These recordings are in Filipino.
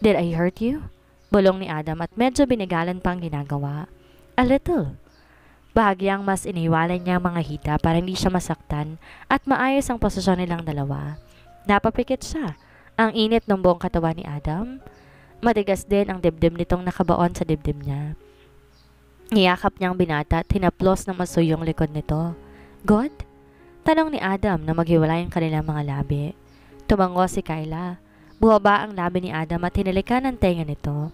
Did I hurt you? Bulong ni Adam at medyo binigalan pang ginagawa. A little. Bahagyang mas iniwalan niya ang mga hita para hindi siya masaktan at maayos ang posisyon nilang dalawa. Napapikit siya. Ang init ng buong katawan ni Adam. Matigas din ang dibdib nitong nakabaon sa dibdib niya. Niyakap niyang binata at hinaplos ng masoy yung likod nito. God? Tanong ni Adam na maghiwalay ang kanilang mga labi. Tumango si Kyla. Buhaba ang labi ni Adam at hinalikan ang tenga nito.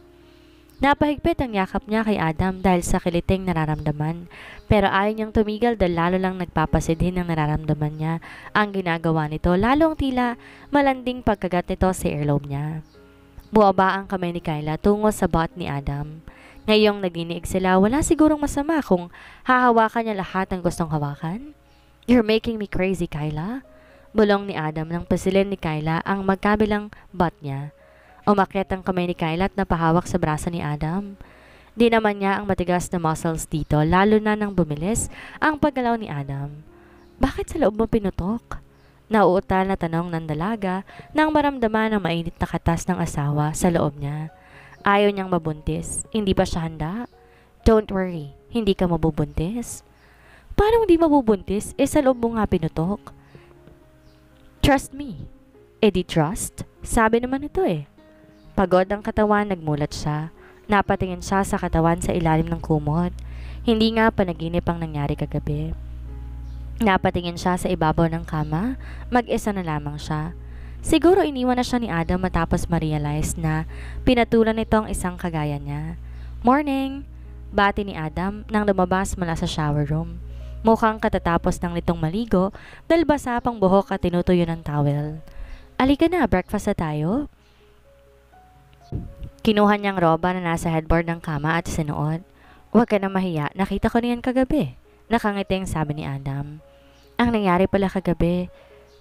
Napahigpit ang yakap niya kay Adam dahil sa kiliting nararamdaman, pero ayaw niyang tumigil dahil lalo lang nagpapasidhin ng nararamdaman niya ang ginagawa nito, lalong tila malanding pagkagat nito sa earlobe niya. Buwaba ang kamay ni Kyla tungo sa butt ni Adam. Ngayong nagdiniig sila, wala sigurong masama kung hahawakan niya lahat ng gustong hawakan. You're making me crazy, Kyla. Bulong ni Adam nang pasilin ni Kyla ang magkabilang butt niya. Umakyat ang kamay ni Kyla at napahawak sa braso ni Adam. Di naman niya ang matigas na muscles dito, lalo na nang bumilis ang paggalaw ni Adam. Bakit sa loob mo pinutok? Nauutal na tanong ng dalaga nang maramdaman ang mainit na katas ng asawa sa loob niya. Ayaw niyang mabuntis. Hindi ba siya handa? Don't worry, hindi ka mabubuntis. Paano hindi mabubuntis? Sa loob mo nga pinutok. Trust me. Di trust? Sabi naman ito Pagod ang katawan, nagmulat siya. Napatingin siya sa katawan sa ilalim ng kumot. Hindi nga panaginip ang nangyari kagabi. Napatingin siya sa ibabaw ng kama. Mag-isa na lamang siya. Siguro iniwan na siya ni Adam matapos ma-realize na pinatulan nito ang isang kagaya niya. Morning! Bati ni Adam nang lumabas mula sa shower room. Mukhang katatapos ng nitong maligo dahil basa pang buhok at tinutuyo ng towel. Alika na, breakfast na tayo? Kinuha niyang roba na nasa headboard ng kama at sinuot. Huwag ka na mahiya, nakita ko niyan kagabi. Nakangiting sabi ni Adam. Ang nangyari pala kagabi,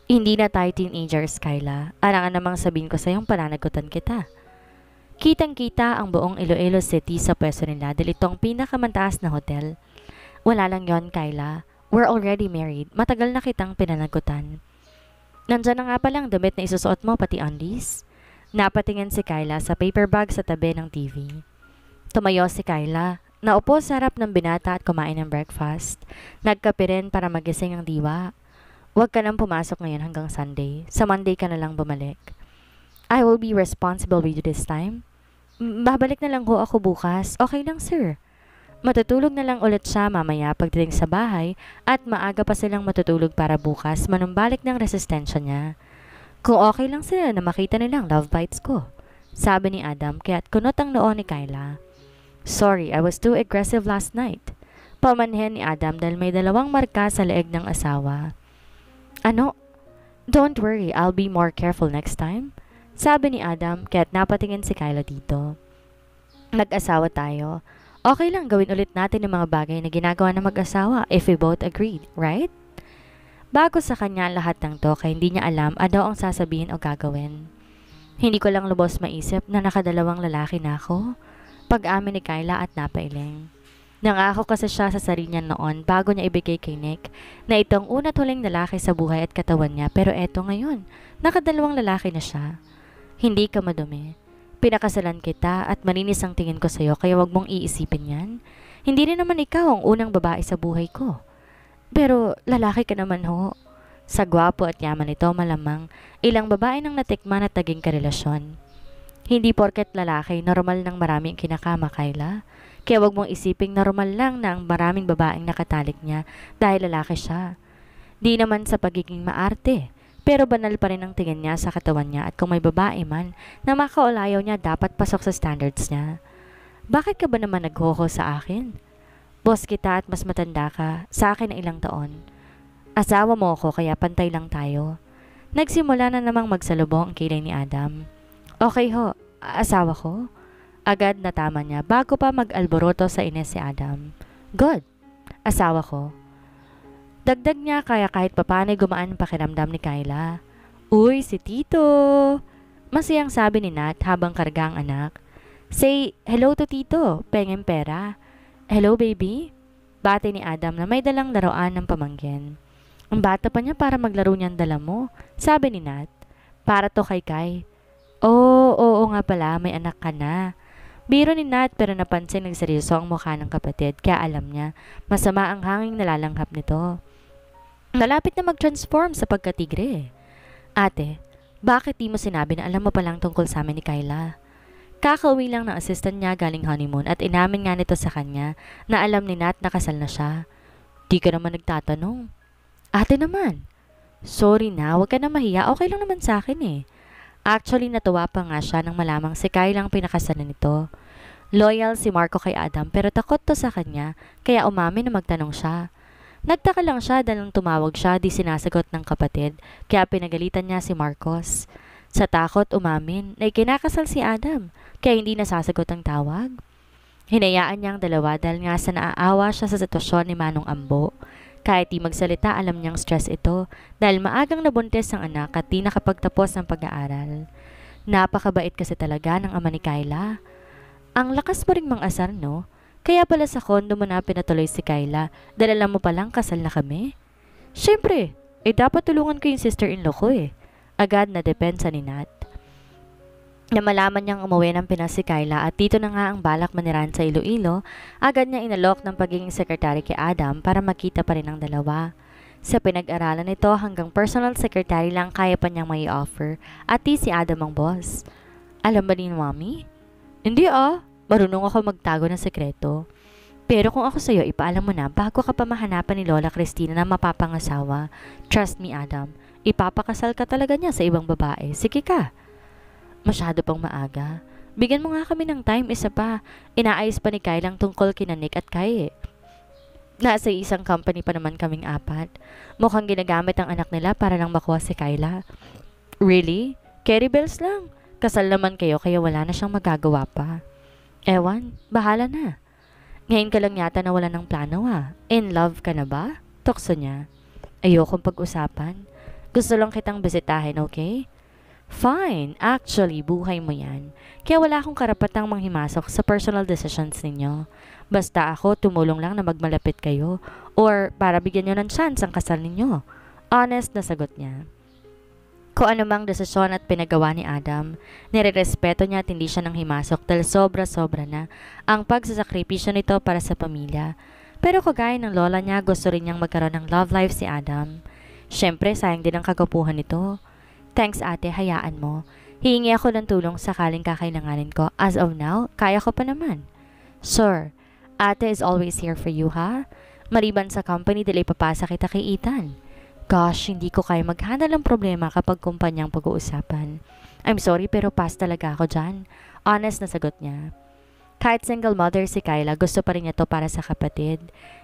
hindi na tayo teenagers, Kyla. Arangan namang sabihin ko sa iyong pananagutan kita. Kitang-kita ang buong Iloilo City sa pwesto nila dahil itong pinakamantaas na hotel. Wala lang yon, Kyla. We're already married. Matagal na kitang pinanagutan. Nandyan na nga palang damit na isusuot mo pati undies. Napatingin si Kyla sa paper bag sa tabi ng TV. Tumayo si Kyla. Naupo sa harap ng binata at kumain ng breakfast. Nagkape rin para magising ang diwa. Huwag ka nang pumasok ngayon hanggang Sunday. Sa Monday ka na lang bumalik. I will be responsible with you this time. Babalik na lang ho ako bukas. Okay lang, sir. Matutulog na lang ulit siya mamaya pagdating sa bahay at maaga pa silang matutulog para bukas manumbalik ng resistensya niya. Kung okay lang sila na makita nilang love bites ko, sabi ni Adam kaya't kunot ang noo ni Kyla. Sorry, I was too aggressive last night. Pamanhin ni Adam dahil may dalawang marka sa leeg ng asawa. Ano? Don't worry, I'll be more careful next time. Sabi ni Adam kaya't napatingin si Kyla dito. Nag-asawa tayo. Okay lang gawin ulit natin yung mga bagay na ginagawa ng mag-asawa if we both agreed, right? Bago sa kanya lahat ng to kaya hindi niya alam ano ang sasabihin o gagawin. Hindi ko lang lubos maisip na nakadalawang lalaki na ako. Pag-amin ni Kyla at napailing. Nangako kasi siya sa sarili niya noon bago niya ibigay kay Nick na itong una't huling lalaki sa buhay at katawan niya pero eto ngayon, nakadalawang lalaki na siya. Hindi ka madumi. Pinakasalan kita at malinis ang tingin ko sa'yo kaya wag mong iisipin yan. Hindi rin naman ikaw ang unang babae sa buhay ko. Pero lalaki ka naman ho. Sa gwapo at yaman nito malamang ilang babae nang natikman at naging karelasyon. Hindi porket lalaki, normal nang maraming kinakama, Kyla. Kaya wag mong isiping normal lang na ang maraming babaeng nakatalik niya dahil lalaki siya. Di naman sa pagiging maarte. Pero banal pa rin ang tingin niya sa katawan niya at kung may babae man na makaulayaw niya dapat pasok sa standards niya. Bakit ka ba naman naghoho sa akin? Boss kita at mas matanda ka, sa akin na ilang taon. Asawa mo ako kaya pantay lang tayo. Nagsimula na namang magsalubong ang kilay ni Adam. Okay ho, asawa ko? Agad natama niya bago pa mag-alboroto sa ines si Adam. Good, asawa ko. Dagdag niya kaya kahit papaano'y gumaan ang pakiramdam ni Kyla. Uy, si Tito! Masayang sabi ni Nat habang karga ang anak. Say hello to Tito, pengeng pera. Hello, baby? Bati ni Adam na may dalang laruan ng pamangkin. Ang bata pa niya para maglaro niyan dala mo, sabi ni Nat. Para to kay Kai. Oh, oo nga pala, may anak ka na. Biro ni Nat pero napansin nagseryoso ang mukha ng kapatid kaya alam niya masama ang hanging nalalanghap nito. Malapit na mag-transform sa pagkatigre. Ate, bakit di mo sinabi na alam mo palang tungkol sa amin ni Kyla? Kakauwi lang ng assistant niya galing honeymoon at inamin nga nito sa kanya na alam ni Nat na kasal na siya. Di ka naman nagtatanong. Ate naman. Sorry na, huwag ka na mahiya. Okay lang naman sa akin eh. Actually, natuwa pa nga siya nang malamang si Kyla ang pinakasalan nito. Loyal si Marco kay Adam pero takot to sa kanya kaya umamin na magtanong siya. Nagtaka lang siya dahil nung tumawag siya di sinasagot ng kapatid kaya pinagalitan niya si Marcos. Sa takot umamin na ikinakasal si Adam kaya hindi nasasagot ang tawag. Hinayaan niya ang dalawa dahil nga sa naaawa siya sa sitwasyon ni Manong Ambo. Kahit di magsalita alam niyang stress ito dahil maagang nabuntis ang anak at di nakapagtapos ng pag-aaral. Napakabait kasi talaga ng ama ni Kyla. Ang lakas mo ring mang-asar no? Kaya pala sa kondo mo na pinatuloy si Kyla dahil alam mo palang kasal na kami? Siyempre, dapat tulungan ko yung sister-in-law ko eh. Agad na depensa ni Nat. Na malaman niyang umuwi ng Pinas si Kyla at dito na nga ang balak maniran sa Iloilo, agad niya inalok ng pagiging secretary kay Adam para makita pa rin ang dalawa. Sa pinag-aralan nito hanggang personal secretary lang kaya pa niyang may offer at di si Adam ang boss. Alam ba ni Mami? Hindi marunong ako magtago ng sekreto. Pero kung ako sa'yo, ipaalam mo na bago ka pa mahanapan ni Lola Cristina na mapapangasawa. Trust me, Adam. Ipapakasal ka talaga niya sa ibang babae. Sige ka. Masyado pang maaga. Bigyan mo nga kami ng time, isa pa. Inaayos pa ni Kyla ang tungkol kina Nick at Kai. Nasa isang company pa naman kaming apat. Mukhang ginagamit ang anak nila para lang makuha si Kyla. Really? Carry bells lang. Kasal naman kayo kaya wala na siyang magagawa pa. Ewan, bahala na. Ngayon ka lang yata nawala ng plano In love ka na ba? Tukso niya. Ayokong pag-usapan. Gusto lang kitang bisitahin, okay? Fine, actually, buhay mo yan. Kaya wala akong karapatang manghimasok sa personal decisions ninyo. Basta ako, tumulong lang na magmalapit kayo or para bigyan nyo ng chance ang kasal ninyo. Honest na sagot niya. Kung anumang desisyon at pinagawa ni Adam, nirerespeto niya at hindi siya nang himasok dahil sobra-sobra na ang pagsasakripisyo nito para sa pamilya. Pero kagaya ng lola niya, gusto rin niyang magkaroon ng love life si Adam. Siyempre, sayang din ang kagapuhan nito. Thanks ate, hayaan mo. Hihingi ako ng tulong sakaling kakailanganin ko. As of now, kaya ko pa naman. Sure, ate is always here for you ha? Maliban sa company dahil ipapasa kita kay Ethan. Gosh, hindi ko kaya mag-handle ng problema kapag kumpanyang pag-uusapan. I'm sorry pero pass talaga ako dyan. Honest na sagot niya. Kahit single mother si Kyla, gusto pa rin niya to para sa kapatid.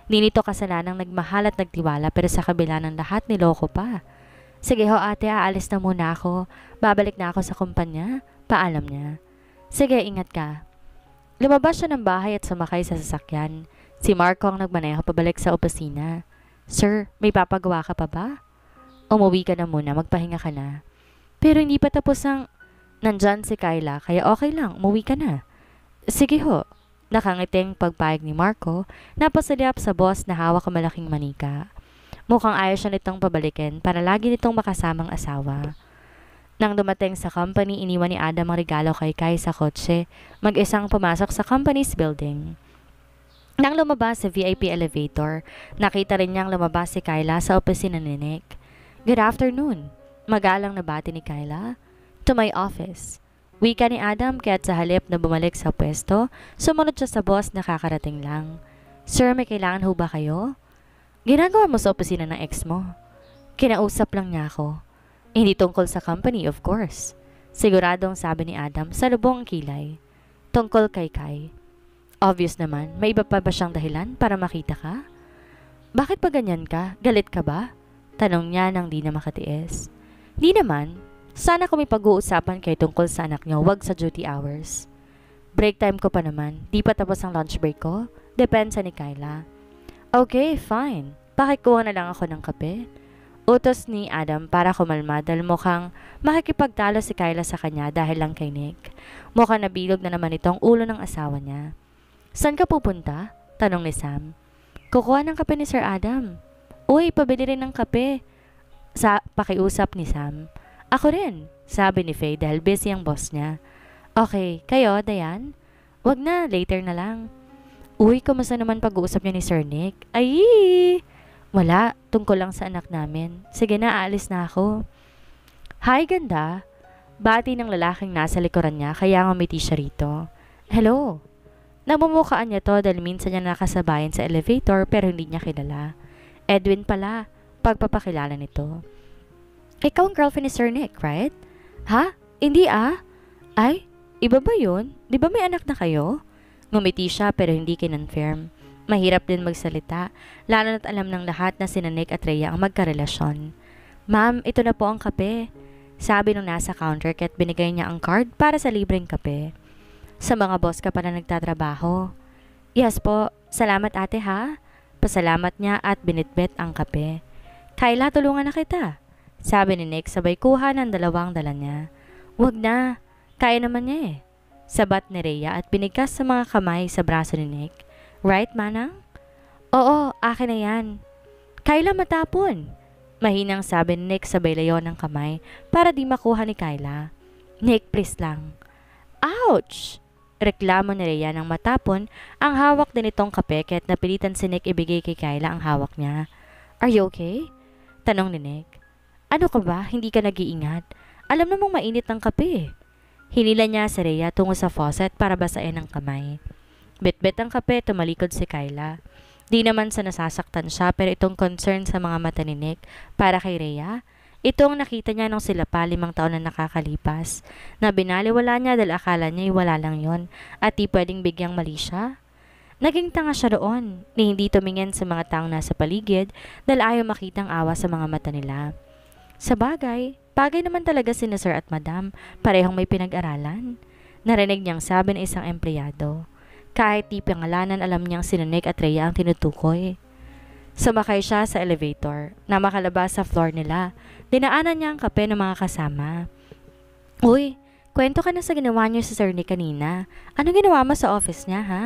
Di nito kasalanang nagmahal at nagtiwala pero sa kabila ng lahat niloko pa. Sige ho ate, aalis na muna ako. Babalik na ako sa kumpanya. Paalam niya. Sige, ingat ka. Lumabas siya ng bahay at sumakay sa sasakyan. Si Marco ang nagmaneho pabalik sa opisina. Sir, may papagawa ka pa ba? Umuwi ka na muna, magpahinga ka na. Pero hindi pa tapos ang... Nandyan si Kyla, kaya okay lang, umuwi ka na. Sige ho. Nakangiting pagpayag ni Marco, napasaliyap sa boss na hawak ang malaking manika. Mukhang ayaw siya nitong pabalikin para lagi nitong makasamang asawa. Nang dumating sa company, iniwan ni Adam ang regalo kay Kai sa kotse, mag-isang pumasok sa company's building. Nang lumabas sa VIP elevator, nakita rin niyang lumabas si Kyla sa opisina ni Nick. Good afternoon. Magalang na bati ni Kyla. To my office. Wika ni Adam kaya't sa halip na bumalik sa pwesto, sumunod siya sa boss na kakarating lang. Sir, may kailangan ho ba kayo? Ginagawa mo sa opisina ng ex mo. Kinausap lang niya ako. Hindi tungkol sa company, of course. Siguradong sabi ni Adam sa lubong kilay. Tungkol kay Kai. Obvious naman, may iba pa ba siyang dahilan para makita ka? Bakit pa ganyan ka? Galit ka ba? Tanong niya nang di na makatiis. Di naman. Sana kung may pag-uusapan kayo tungkol sa anak niyo, wag sa duty hours. Break time ko pa naman. Di pa tapos ang lunch break ko? Depensa ni Kyla. Okay, fine. Pakikuha na lang ako ng kape. Utos ni Adam para kumalma dahil mukhang makikipagtalo si Kyla sa kanya dahil lang kay Nick. Mukhang nabilog na naman itong ulo ng asawa niya. Saan ka pupunta? Tanong ni Sam. Kukuha ng kape ni Sir Adam. Uy, pabili rin ng kape. Sa pakiusap ni Sam. Ako rin. sabi ni Faye dahil busy ang boss niya. Okay, kayo, Dayan? Wag na, later na lang. Uy, kumusta naman pag-uusap niyo ni Sir Nick? Ay! Wala, tungkol lang sa anak namin. Sige na, aalis na ako. Hi, ganda. Bati ng lalaking nasa likuran niya kaya ngumiti siya rito. Hello. Namumukhaan niya to dahil minsan niya nakasabayan sa elevator pero hindi niya kilala. Edwin pala, pagpapakilala nito. Ikaw ang girlfriend ni Sir Nick, right? Ha? Hindi ah? Ay, iba ba yun? Di ba may anak na kayo? Ngumiti siya pero hindi kinonfirm. Mahirap din magsalita, lalo na't alam ng lahat na sina Nick at Rhea ang magkarelasyon. Ma'am, ito na po ang kape. Sabi nung nasa counter kaya't binigay niya ang card para sa libreng kape. Sa mga boss ka pala nagtatrabaho. Yes po, salamat ate ha. Pasalamat niya at binitbit ang kape. Kayla, tulungan na kita. Sabi ni Nick sabay kuha ng dalawang dala niya. Wag na, kaya naman niya eh. Sabat ni Rhea at binigkas sa mga kamay sa braso ni Nick. Right, Manang? Oo, akin na yan. Kayla, matapon. Mahinang sabi ni Nick sabay layo ng kamay para di makuha ni Kayla. Nick, please lang. Ouch! Reklamo ni Rhea nang matapon ang hawak din itong kape kaya't napilitan si Nick ibigay kay Kayla ang hawak niya. Are you okay? Tanong ni Nick. Ano ka ba? Hindi ka nag-iingat? Alam namang mainit ang kape. Hinila niya si Rhea tungo sa faucet para basain ang kamay. Bit-bit ang kape, tumalikod si Kayla. Di naman sa nasasaktan siya pero itong concern sa mga mata ni Nick para kay Rhea, itong nakita niya nung sila pa 5 taon na nakakalipas, na binaliwala niya dahil akala niya wala lang yon at di pwedeng bigyang mali siya. Naging tanga siya roon, ni hindi tumingin sa mga taong nasa paligid dahil ayaw makitang awa sa mga mata nila. Sa bagay naman talaga si Sir at Madam, parehong may pinag-aralan. Narinig niyang sabi ng isang empleyado. Kahit di pangalanan alam niyang si Nick at Rhea ang tinutukoy. Sumakay siya sa elevator na makalabas sa floor nila. Dinaanan niya ang kape ng mga kasama. Uy, kwento ka na sa ginawa niyo sa Sir Nick kanina. Ano ginawa mo sa office niya, ha?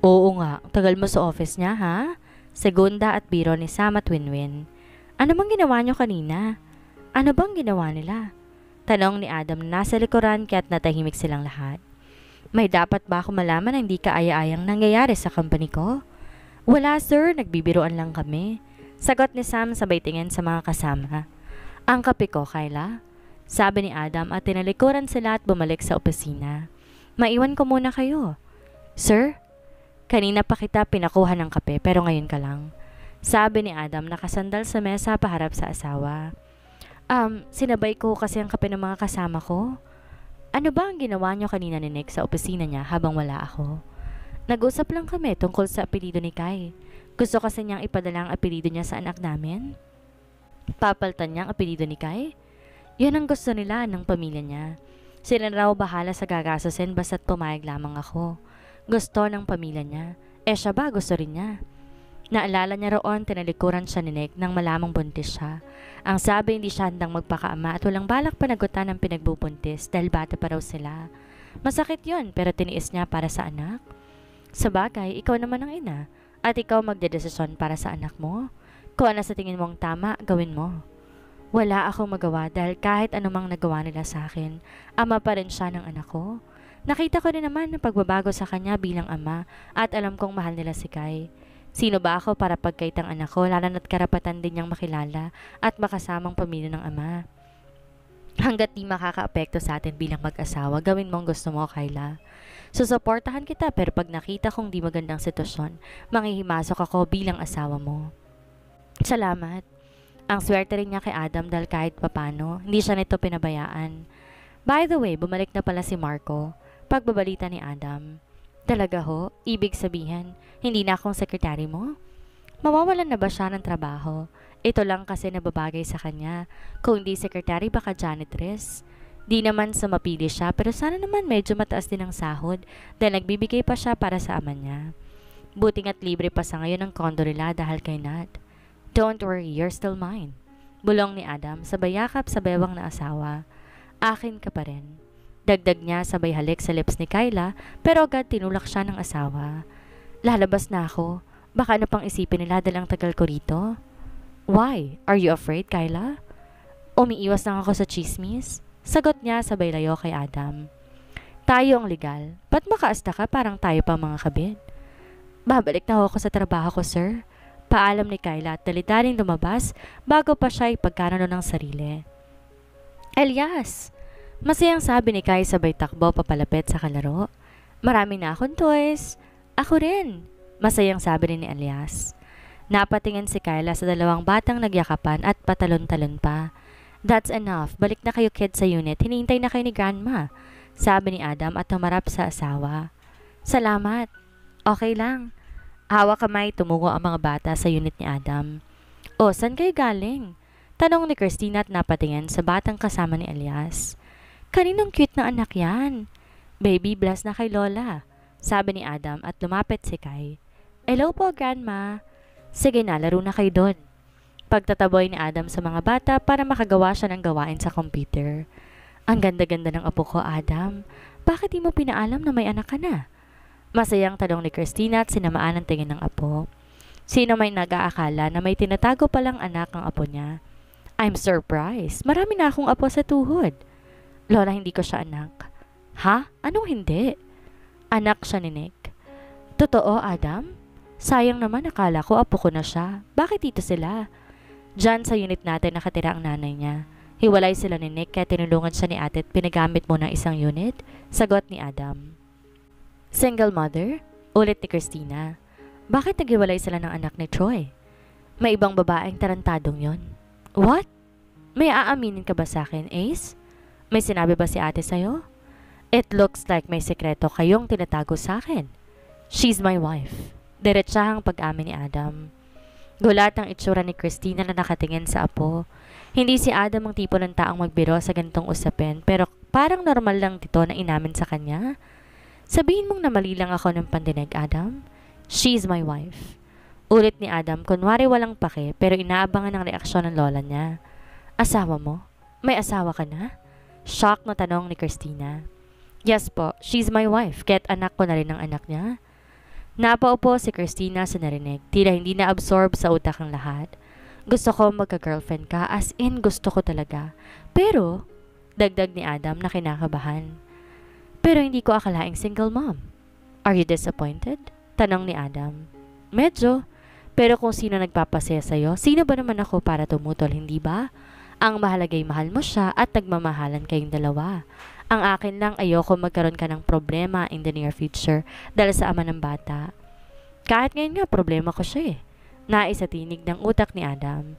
Oo nga, tagal mo sa office niya, ha? Segunda at biro ni Sam at Winwin. Ano bang ginawa niyo kanina? Ano bang ginawa nila? Tanong ni Adam na nasa likuran kaya't natahimik silang lahat. May dapat ba ako malaman na hindi kaaya-ayang nangyayari sa company ko? Wala sir, nagbibiruan lang kami. Sagot ni Sam sabay tingin sa mga kasama. Ang kape ko, Kayla. Sabi ni Adam at tinalikuran sila at bumalik sa opisina. Maiwan ko muna kayo. Sir? Kanina pa kita pinakuha ng kape pero ngayon ka lang. Sabi ni Adam nakasandal sa mesa paharap sa asawa. Sinabay ko kasi ang kape ng mga kasama ko. Ano ba ang ginawa niyo kanina ni Nick sa opisina niya habang wala ako? Nag-usap lang kami tungkol sa apelido ni Kai. Gusto kasi niyang ipadala ang apelido niya sa anak namin. Papaltan niya ang apelido ni Kai? Yan ang gusto nila ng pamilya niya. Sila raw bahala sa gagastusin basta't pumayag lamang ako. Gusto ng pamilya niya. Siya ba gusto rin niya? Naalala niya roon, tinalikuran siya ni Nick nang malamang buntis siya. Ang sabi hindi siya handang magpakaama at walang balak panagutan ng pinagbubuntis dahil bata pa raw sila. Masakit yon pero tiniis niya para sa anak. Sa bagay, ikaw naman ang ina at ikaw magdedesisyon para sa anak mo. Kung ano sa tingin mong tama, gawin mo. Wala akong magawa dahil kahit anumang nagawa nila sa akin, ama pa rin siya ng anak ko. Nakita ko rin naman ang pagbabago sa kanya bilang ama at alam kong mahal nila si Kai. Sino ba ako para pagkait ang anak ko, lalo na't karapatan din niyang makilala at makasamang pamilya ng ama. Hanggat di makakaapekto sa atin bilang mag-asawa, gawin mo ang gusto mo, Kayla. Susuportahan kita pero pag nakita kong di magandang sitwasyon, manghihimasok ako bilang asawa mo. Salamat. Ang swerte rin niya kay Adam dahil kahit papano, hindi siya nito pinabayaan. By the way, bumalik na pala si Marco. Pagbabalita ni Adam. Talaga ho? Ibig sabihin, hindi na akong sekretary mo? Mawawalan na ba siya ng trabaho? Ito lang kasi nababagay sa kanya. Kung hindi sekretary, baka janitress. Di naman sa mapili siya, pero sana naman medyo mataas din ang sahod dahil nagbibigay pa siya para sa ama niya. Buting at libre pa sa ngayon ang kondo nila dahil kay Nat. Don't worry, you're still mine. Bulong ni Adam sabay yakap sa bewang na asawa. Akin ka pa rin. Dagdag niya sabay halik sa lips ni Kayla pero agad tinulak siya ng asawa. Lalabas na ako. Baka ano pang isipin nila dahil ang tagal ko rito? Why? Are you afraid, Kayla? Umiiwas lang ako sa chismis? Sagot niya sabay layo kay Adam. Tayo ang legal. Ba't makaasta ka parang tayo pa mga kabit? Babalik na ako sa trabaho ko, sir. Paalam ni Kyla at dalidaring lumabas bago pa siya ipagkanano ng sarili. Elias! Masayang sabi ni Kai sabay takbo papalapit sa kalaro. Marami na akong toys. Ako rin. Masayang sabi rin ni Elias. Napatingin si Kyla sa dalawang batang nagyakapan at patalon-talon pa. That's enough. Balik na kayo kids sa unit. Hinihintay na kayo ni Grandma. Sabi ni Adam at tumarap sa asawa. Salamat. Okay lang. Hawak kamay tumugo ang mga bata sa unit ni Adam. O, saan kayo galing? Tanong ni Christina at napatingin sa batang kasama ni Elias. Kaninong cute na anak yan? Baby, bless na kay Lola. Sabi ni Adam at lumapit si Kai. Hello po, Grandma. Sige na, laro na kayo doon. Pagtataboy ni Adam sa mga bata para makagawa siya ng gawain sa computer. Ang ganda-ganda ng apo ko, Adam. Bakit di mo pinaalam na may anak ka na? Masayang tanong ni Christina at sinamaan ang tingin ng apo. Sino may nag-aakala na may tinatago palang anak ang apo niya? I'm surprised. Marami na akong apo sa tuhod. Lola, hindi ko siya anak. Ha? Anong hindi? Anak siya ni Nick. Totoo, Adam? Sayang naman, akala ko apo ko na siya. Bakit dito sila? Diyan sa unit natin nakatira ang nanay niya. Hiwalay sila ni Nick kaya tinulungan siya ni ate at pinagamit mo ng isang unit? Sagot ni Adam. Single mother? Ulit ni Christina. Bakit naghiwalay sila ng anak ni Troy? May ibang babaeng tarantadong yon. What? May aaminin ka ba sa akin, Ace? May sinabi ba si ate sa'yo? It looks like may sekreto kayong tinatago sa akin. She's my wife. Diretsahang pag-amin ni Adam. Gulat ang itsura ni Christina na nakatingin sa apo. Hindi si Adam ang tipo ng taong magbiro sa ganitong usapin pero parang normal lang dito na inamin sa kanya. Sabihin mong namali lang ako ng pandinig, Adam. She's my wife. Ulit ni Adam kunwari walang pake pero inaabangan ang reaksyon ng lola niya. Asawa mo? May asawa ka na? Shock na tanong ni Christina. Yes po, she's my wife. Kaya't anak ko na rin ang anak niya. Napaupo si Christina sa narinig. Tila hindi na-absorb sa utak ang lahat. Gusto ko magka-girlfriend ka, as in gusto ko talaga. Pero, dagdag ni Adam na kinakabahan. Pero hindi ko akalaing single mom. Are you disappointed? Tanong ni Adam. Medyo. Pero kung sino nagpapasaya sa'yo, sino ba naman ako para tumutol, hindi ba? Ang mahalagay mahal mo siya at nagmamahalan kayong dalawa. Ang akin lang ayoko magkaroon ka ng problema in the near future dahil sa ama ng bata. Kahit ngayon nga problema ko siya eh. Nais sa tinig ng utak ni Adam.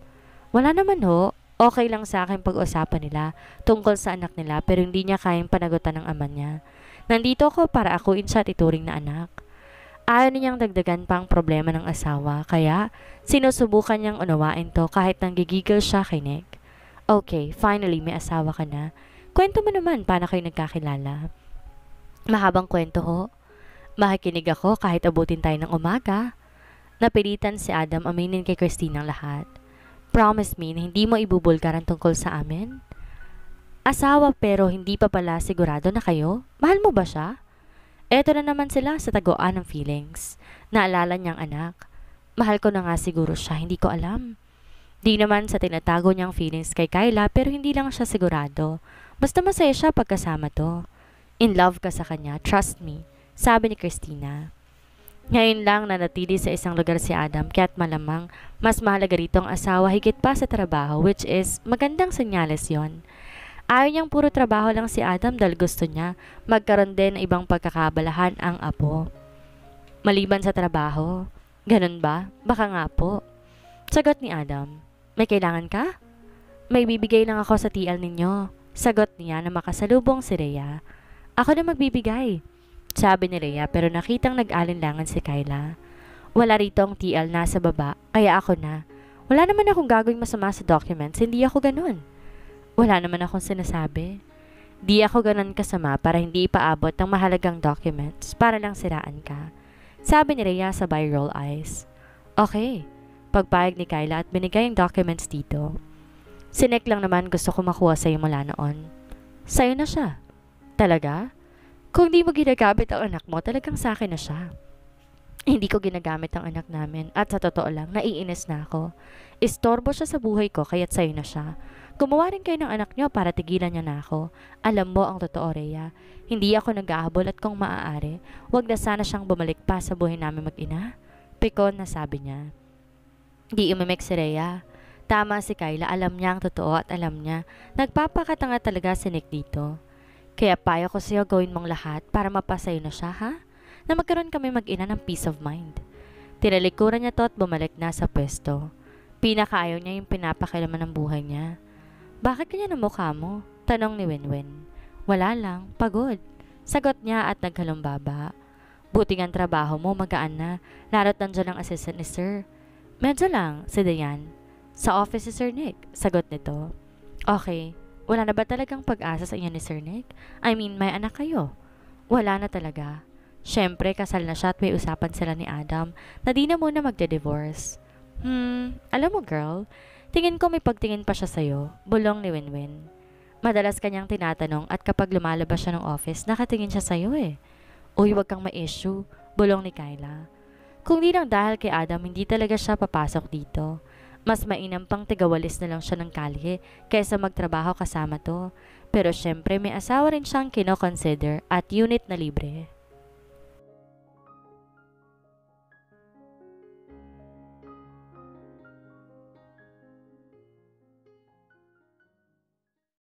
Wala naman ho. Okay lang sa akin pag-usapan nila tungkol sa anak nila pero hindi niya kayang panagutan ng ama niya. Nandito ako para akuin siya at ituring na anak. Ayaw niyang dagdagan pang problema ng asawa kaya sinusubukan niyang unawain to kahit nanggigigil siya kay Nick. Okay, finally may asawa ka na. Kwento mo naman paano kayo nagkakilala. Mahabang kwento ho. Makikinig ako kahit abutin tayo ng umaga. Napilitan si Adam aminin kay Christine ang lahat. Promise me na hindi mo ibubulgaran tungkol sa amin? Asawa pero hindi pa pala sigurado na kayo? Mahal mo ba siya? Eto na naman sila sa taguan ng feelings. Naalala niyang anak. Mahal ko na nga siguro siya, hindi ko alam. Di naman sa tinatago niyang feelings kay Kyla pero hindi lang siya sigurado. Basta masaya siya pagkasama to. In love ka sa kanya, trust me, sabi ni Christina. Ngayon lang nanatili sa isang lugar si Adam kaya't malamang mas mahalaga rito ang asawa higit pa sa trabaho which is magandang senyales yon. Ayaw niyang puro trabaho lang si Adam dahil gusto niya magkaroon din ng ibang pagkakabalahan ang apo. Maliban sa trabaho, ganun ba? Baka nga po. Sagot ni Adam. May kailangan ka? May bibigay lang ako sa TL ninyo. Sagot niya na makasalubong si Rhea. Ako na magbibigay. Sabi ni Rhea pero nakitang nag-alinlangan si Kyla. Wala rito ang TL nasa baba, kaya ako na. Wala naman akong gagawing masama sa documents, hindi ako ganun. Wala naman akong sinasabi. Di ako ganun kasama para hindi ipaabot ng mahalagang documents para lang siraan ka. Sabi ni Rhea sabay roll eyes. Okay. Pagpayag ni Kyla at binigay ang documents dito. Si Nick lang naman gusto ko makuha sa'yo mula noon. Sa'yo na siya. Talaga? Kung di mo ginagamit ang anak mo, talagang sa akin na siya. Hindi ko ginagamit ang anak namin at sa totoo lang, naiinis na ako. Istorbo siya sa buhay ko kaya't sa'yo na siya. Gumawa rin kayo ng anak nyo para tigilan niya na ako. Alam mo ang totoo, Rhea. Hindi ako nag-ahabol at kung maaari, wag na sana siyang bumalik pa sa buhay namin mag-ina. Pikon na sabi niya. Di umimik si Rhea. Tama si Kyla, alam niya ang totoo at alam niya. Nagpapakatanga talaga si Nick dito. Kaya payo ko sa'yo gawin mong lahat para mapasayo na siya, ha? Na magkaroon kami mag-ina ng peace of mind. Tinalikuran niya to at bumalik na sa pwesto. Pinakaayaw niya yung pinapakilaman ng buhay niya. Bakit kanya ng mukha mo? Tanong ni Winwin. Wala lang, pagod. Sagot niya at naghalumbaba. Buti ang trabaho mo, magaan na. Lalo't nandiyan ang assistant ni Sir. Medyo lang, si Diane. Sa office si Sir Nick, sagot nito. Okay, wala na ba talagang pag-asa sa inyo ni Sir Nick? I mean, may anak kayo? Wala na talaga. Siyempre, kasal na siya at may usapan sila ni Adam na di na muna magde-divorce. Alam mo girl, tingin ko may pagtingin pa siya sa'yo, bulong ni Winwin. Madalas kanyang tinatanong at kapag lumalabas siya ng office, nakatingin siya sa'yo eh. Uy, wag kang ma-issue, bulong ni Kyla. Kung di lang dahil kay Adam, hindi talaga siya papasok dito. Mas mainam pang tigawalis na lang siya ng kalye kaysa magtrabaho kasama to. Pero syempre may asawa rin siyang kino-consider at unit na libre.